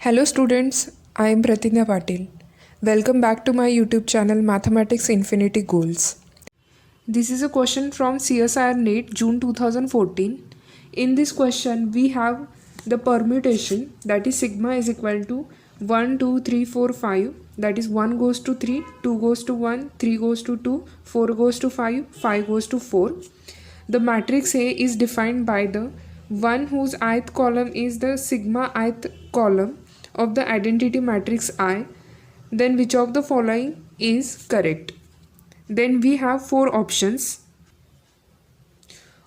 Hello students, I am Pratibha Patil. Welcome back to my YouTube channel Mathematics Infinity Goals. This is a question from CSIR NET June 2014. In this question we have the permutation, that is sigma is equal to 1, 2, 3, 4, 5, that is 1 goes to 3, 2 goes to 1, 3 goes to 2, 4 goes to 5, 5 goes to 4. The matrix A is defined by the one whose ith column is the sigma ith column of the identity matrix I. Then which of the following is correct? Then we have four options.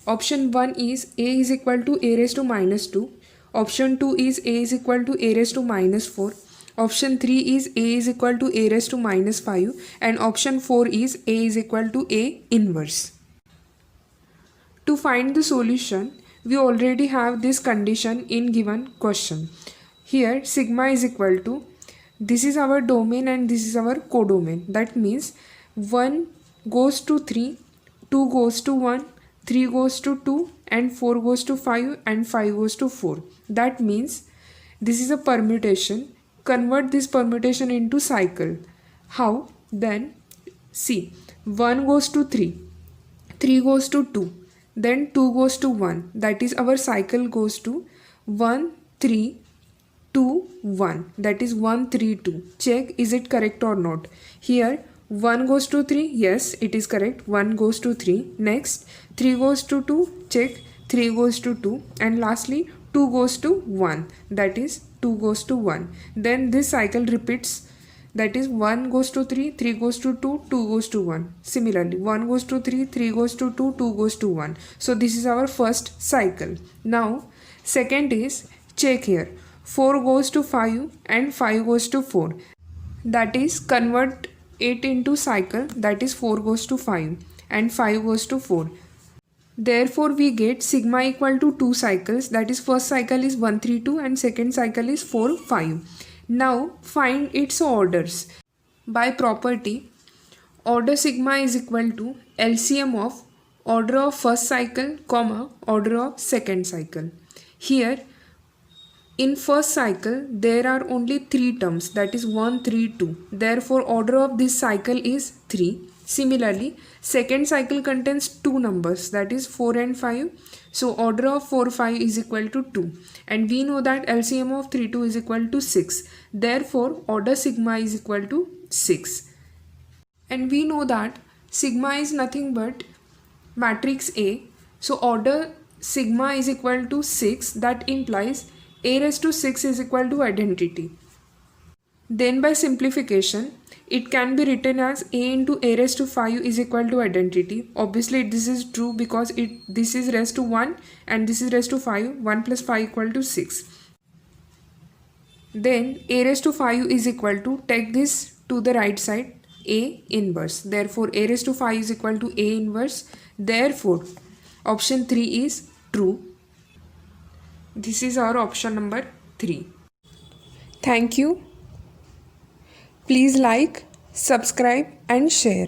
Option 1 is A is equal to A raised to minus 2. Option 2 is A is equal to A raised to minus 4. Option 3 is A is equal to A raised to minus 5. And option 4 is A is equal to A inverse. To find the solution, we already have this condition in given question. Here sigma is equal to, this is our domain and this is our codomain. That means 1 goes to 3, 2 goes to 1, 3 goes to 2 and 4 goes to 5 and 5 goes to 4. That means this is a permutation. Convert this permutation into cycle. How? Then see, 1 goes to 3, 3 goes to 2, then 2 goes to 1. That is our cycle goes to 1, 3, 2, 1. That is 1, 3, 2. Check is it correct or not. Here 1 goes to 3. Yes, it is correct. 1 goes to 3. Next 3 goes to 2. Check. 3 goes to 2. And lastly 2 goes to 1. That is 2 goes to 1. Then this cycle repeats. That is 1 goes to 3, 3 goes to 2, 2 goes to 1. Similarly, 1 goes to 3, 3 goes to 2, 2 goes to 1. So this is our first cycle. Now, second is, check here. 4 goes to 5 and 5 goes to 4. That is, convert it into cycle. That is 4 goes to 5 and 5 goes to 4. Therefore, we get sigma equal to 2 cycles. That is, first cycle is 1, 3, 2 and second cycle is 4, 5. Now find its orders. By property, order sigma is equal to LCM of order of first cycle, comma, order of second cycle. Here, in first cycle, there are only 3 terms, that is 1, 3, 2. Therefore, order of this cycle is 3. Similarly, second cycle contains 2 numbers, that is 4 and 5. So, order of 4, 5 is equal to 2. And we know that LCM of 3, 2 is equal to 6. Therefore, order sigma is equal to 6. And we know that sigma is nothing but matrix A. So, order sigma is equal to 6. That implies A raised to 6 is equal to identity. Then by simplification, it can be written as A into A raised to 5 is equal to identity. Obviously, this is true because this is raised to 1 and this is raised to 5. 1 plus 5 equal to 6. Then A raised to 5 is equal to, take this to the right side, A inverse. Therefore, A raised to 5 is equal to A inverse. Therefore, option 3 is true. This is our option number 3. Thank you. Please like, subscribe and share.